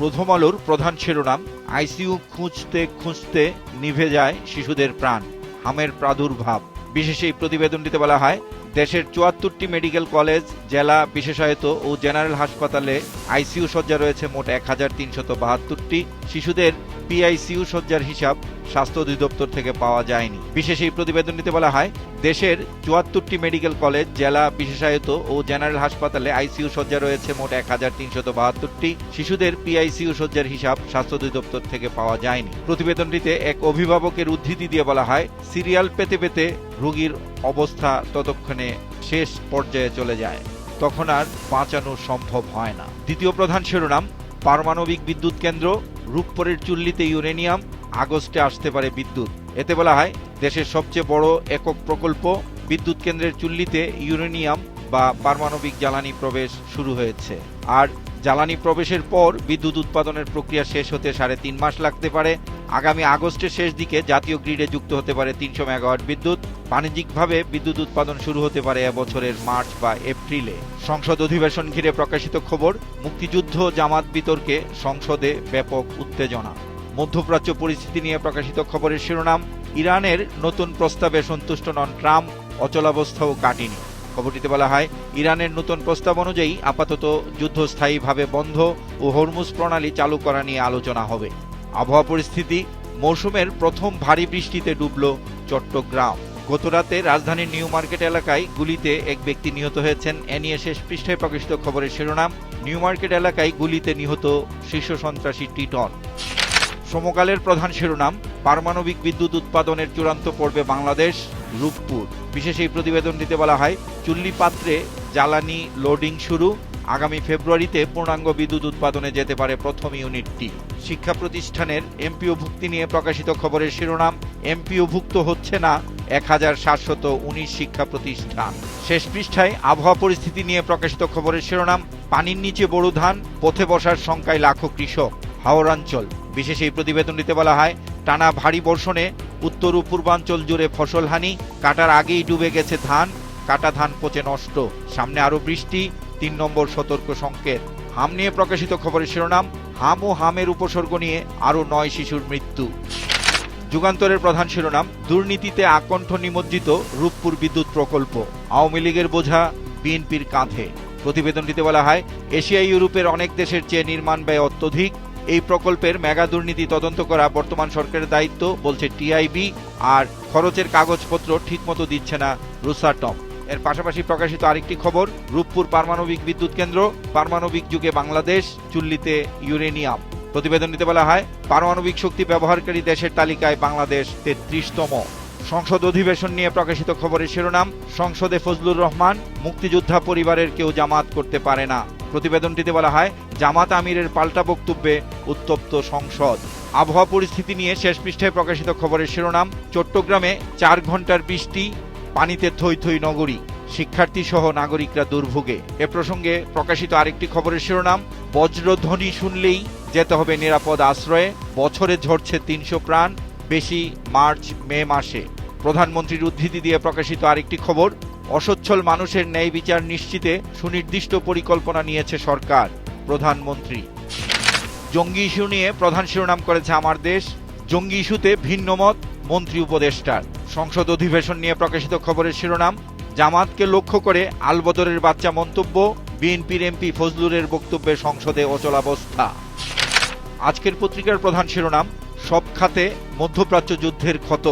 প্রথম আলোর প্রধান শিরোনাম, আইসিইউ খুঁজতে খুঁজতে নিভে যায় শিশুদের প্রাণ, হামের প্রাদুর্ভাব। বিশেষ এই প্রতিবেদনটিতে বলা হয়, দেশের ৭৪টি মেডিকেল কলেজ, জেলা, বিশেষায়িত ও জেনারেল হাসপাতালে আইসিইউ শয্যা রয়েছে মোট ১,৩৭২টি। শিশুদের পিআইসিইউ শয্যার হিসাব স্বাস্থ্য অধিদপ্তর থেকে পাওয়া যায়নি। বিশেষ এই প্রতিবেদনটিতে বলা হয়, দেশের ৭৪টি মেডিকেল কলেজ, জেলা, বিশেষায়িত ও জেনারেল হাসপাতালে আইসিইউ শয্যা রয়েছে মোট ১,৩৭২টি। শিশুদের পিআইসিইউ শয্যার হিসাব স্বাস্থ্য অধিদপ্তর থেকে পাওয়া যায়নি। প্রতিবেদনটিতে এক অভিভাবকের উদ্ধৃতি দিয়ে বলা হয়, সিরিয়াল পেতে পেতে রোগীর অবস্থা ততক্ষণে শেষ পর্যায়ে চলে যায়, তখন আর বাঁচানো সম্ভব হয় না। দ্বিতীয় প্রধান শিরোনাম, পারমাণবিক বিদ্যুৎ কেন্দ্র, রূপপুরের চুল্লিতে ইউরেনিয়াম, আগস্টে আসতে পারে বিদ্যুৎ। এতে বলা হয়, দেশের সবচেয়ে বড় একক প্রকল্প বিদ্যুৎ কেন্দ্রের চুল্লিতে ইউরেনিয়াম বা পারমাণবিক জ্বালানি প্রবেশ শুরু হয়েছে। আর জ্বালানি প্রবেশের পর বিদ্যুৎ উৎপাদনের প্রক্রিয়া শেষ হতে ৩.৫ মাস লাগতে পারে। আগামী আগস্টের শেষ দিকে জাতীয় গ্রিডে যুক্ত হতে পারে ৩০০ মেগাওয়াট বিদ্যুৎ। বাণিজ্যিকভাবে বিদ্যুৎ উৎপাদন শুরু হতে পারে এবছরের মার্চ বা এপ্রিলে। সংসদ অধিবেশন ঘিরে প্রকাশিত খবর, মুক্তিযুদ্ধ জামাত বিতর্কে সংসদে ব্যাপক উত্তেজনা। মধ্যপ্রাচ্য পরিস্থিতি নিয়ে প্রকাশিত খবরের শিরোনাম, ইরানের নতুন প্রস্তাবে সন্তুষ্ট নন ট্রাম্প, অচলাবস্থাও কাটেনি। খবরটিতে বলা হয়, ইরানের নতুন প্রস্তাব অনুযায়ী আপাতত যুদ্ধ স্থায়ীভাবে বন্ধ ও হরমুজ প্রণালী চালু করা নিয়ে আলোচনা হবে। আবহাওয়া পরিস্থিতি, মৌসুমের প্রথম ভারী বৃষ্টিতে ডুবল চট্টগ্রাম। গতরাতে রাজধানীর নিউ মার্কেট এলাকায় গুলিতে এক ব্যক্তি নিহত হয়েছেন। এ নিয়ে শেষ পৃষ্ঠায় প্রকাশিত খবরের শিরোনাম, নিউ মার্কেট এলাকায় গুলিতে নিহত শীর্ষ সন্ত্রাসী টিটন। সমকালের প্রধান শিরোনাম, পারমাণবিক বিদ্যুৎ উৎপাদনের চূড়ান্ত পর্বে বাংলাদেশ, রূপপুর। বিশেষ এই প্রতিবেদনটিতে বলা হয়, চুল্লি পাত্রে জ্বালানি লোডিং শুরু, আগামী ফেব্রুয়ারিতে পূর্ণাঙ্গ বিদ্যুৎ উৎপাদনে যেতে পারে প্রথম ইউনিটটি। শিক্ষা প্রতিষ্ঠানের এমপিও ভুক্তি নিয়ে প্রকাশিত খবরের শিরোনাম, এমপিও ভুক্ত হচ্ছে না ১,৭১৯ শিক্ষা প্রতিষ্ঠান। শেষ পৃষ্ঠায় আবহাওয়া পরিস্থিতি নিয়ে প্রকাশিত খবরের শিরোনাম, পানির নিচে বোরো ধান, পথে বসার শঙ্কায় লাখো কৃষক, হাওড়াঞ্চল। বিশেষ এই প্রতিবেদনটিতে বলা হয়, টানা ভারী বর্ষণে উত্তর ও পূর্বাঞ্চল জুড়ে ফসলহানি, কাটার আগেই ডুবে গেছে ধান, কাটা ধান পচে নষ্ট, সামনে আরো বৃষ্টি, ৩ নম্বর সতর্ক সংকেত। হাম নিয়ে প্রকাশিত খবরের শিরোনাম, হাম ও হামের উপসর্গ নিয়ে আরো ৯ শিশুর মৃত্যু। যুগান্তরের প্রধান শিরোনাম, দুর্নীতিতে আকণ্ঠ নিমজ্জিত রূপপুর বিদ্যুৎ প্রকল্প, আওয়ামী লীগের বোঝা বিএনপির কাঁধে। প্রতিবেদনটিতে বলা হয়, এশিয়া ইউরোপের অনেক দেশের চেয়ে নির্মাণ ব্যয় অত্যধিক। এই প্রকল্পের মেগা দুর্নীতি তদন্ত করা বর্তমান সরকারের দায়িত্ব, বলছে টিআইবি। আর খরচের কাগজপত্র ঠিকমতো দিচ্ছে না রোসাটম। এর পাশাপাশি প্রকাশিত আরেকটি খবর, রূপপুর পারমাণবিক বিদ্যুৎ কেন্দ্র, পারমাণবিক যুগে বাংলাদেশ, চুল্লিতে ইউরেনিয়াম। প্রতিবেদনটিতে বলা হয়, পারমাণবিক শক্তি ব্যবহারকারী দেশের তালিকায় বাংলাদেশ ৩৩তম। সংসদ অধিবেশন নিয়ে প্রকাশিত খবরের শিরোনাম, সংসদে ফজলুর রহমান, মুক্তিযোদ্ধা পরিবারের কেউ জামাত করতে পারে না। প্রতিবেদনটিতে বলা হয়, জামাত আমিরের পাল্টা বক্তব্যে উত্তপ্ত সংসদ। আবহাওয়া পরিস্থিতি নিয়ে শেষ পৃষ্ঠায় প্রকাশিত খবরের শিরোনাম, চট্টগ্রামে ৪ ঘন্টার বৃষ্টি, পানিতে থই থই নগরী, শিক্ষার্থী সহ নাগরিকরা দুর্ভোগে। এ প্রসঙ্গে প্রকাশিত আরেকটি খবরের শিরোনাম, বজ্রধ্বনি শুনলেই যেতে হবে নিরাপদ আশ্রয়ে, বছরে ঝরছে ৩০০ প্রাণ, বেশি মার্চ মে মাসে। প্রধানমন্ত্রীর উদ্ধৃতি দিয়ে প্রকাশিত আরেকটি খবর, অসচ্ছল মানুষের ন্যায় বিচার নিশ্চিতে সুনির্দিষ্ট পরিকল্পনা নিয়েছে সরকার, প্রধানমন্ত্রী। জঙ্গি ইস্যু নিয়ে প্রধান শিরোনাম করেছে আমার দেশ, জঙ্গি ইস্যুতে ভিন্ন মত মন্ত্রী উপদেষ্টার। সংসদ অধিবেশন নিয়ে প্রকাশিত খবরের শিরোনাম, জামাতকে লক্ষ্য করে আলবদরের বাচ্চা মন্তব্য, বিএনপির এমপি ফজলুরের বক্তব্যে সংসদে অচলাবস্থা। আজকের পত্রিকার প্রধান শিরোনাম, সব খাতে মধ্যপ্রাচ্য যুদ্ধের ক্ষত,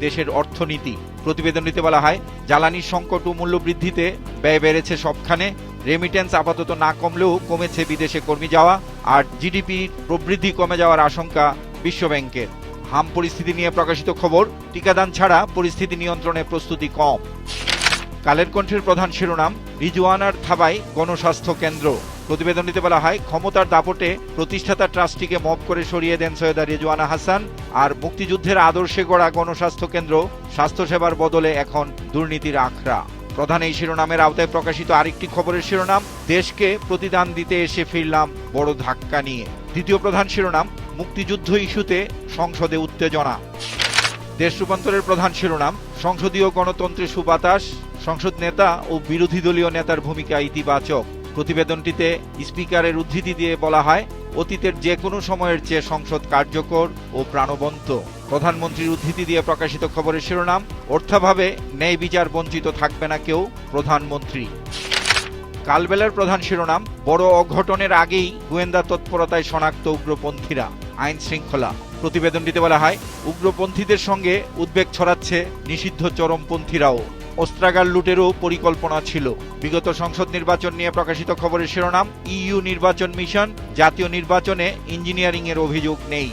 দেশের অর্থনীতি। প্রতিবেদনটিতে বলা হয়, জ্বালানির সংকট ও মূল্যবৃদ্ধিতে ব্যয় বেড়েছে সবখানে, রেমিটেন্স আপাতত না কমলেও কমেছে বিদেশে কর্মী যাওয়া, আর জিডিপি প্রবৃদ্ধি কমে যাওয়ার আশঙ্কা বিশ্বব্যাংকের। হাম পরিস্থিতি নিয়ে প্রকাশিত খবর, টিকাদান ছাড়া পরিস্থিতি নিয়ন্ত্রণে প্রস্তুতি কম। কালের কণ্ঠের প্রধান শিরোনাম, রিজওয়ানার থাবায় গণস্বাস্থ্য কেন্দ্র। প্রতিবেদনটিতে বলা হয়, ক্ষমতার দাপটে প্রতিষ্ঠাতা ট্রাস্টিকে মব করে সরিয়ে দেন সৈয়দা রিজওয়ানা হাসান, আর মুক্তিযুদ্ধের আদর্শে গড়া গণস্বাস্থ্য কেন্দ্র স্বাস্থ্যসেবার বদলে এখন দুর্নীতির আখড়া। প্রধান এই শিরোনামের আওতায় প্রকাশিত আরেকটি খবরের শিরোনাম, দেশকে প্রতিদান দিতে এসে ফিরলাম বড় ধাক্কা নিয়ে। দ্বিতীয় প্রধান শিরোনাম, মুক্তিযুদ্ধ ইস্যুতে সংসদে উত্তেজনা। দেশ রূপান্তরের প্রধান শিরোনাম, সংসদীয় গণতন্ত্রে সুবাতাস, সংসদ নেতা ও বিরোধী দলীয় নেতার ভূমিকা ইতিবাচক। প্রতিবেদনটিতে স্পিকারের উদ্ধৃতি দিয়ে বলা হয়, অতীতের যে কোনো সময়ের চেয়ে সংসদ কার্যকর ও প্রাণবন্ত। প্রধানমন্ত্রীর উদ্ধৃতি দিয়ে প্রকাশিত খবরের শিরোনাম, অর্থাভাবে ন্যায় বিচার বঞ্চিত থাকবে না কেউ, প্রধানমন্ত্রী। কালবেলার প্রধান শিরোনাম, বড় অঘটনের আগেই গোয়েন্দা তৎপরতায় শনাক্ত উগ্রপন্থীরা, আইন শৃঙ্খলা। প্রতিবেদনটিতে বলা হয়, উগ্রপন্থীদের সঙ্গে উদ্বেগ ছড়াচ্ছে নিষিদ্ধ চরমপন্থীরাও। অস্ত্রাগার লুটেরও পরিকল্পনা ছিল। বিগত সংসদ নির্বাচন নিয়ে প্রকাশিত খবরের শিরোনাম, ইইউ নির্বাচন মিশন, জাতীয় নির্বাচনে ইঞ্জিনিয়ারিং এর অভিযোগ নেই।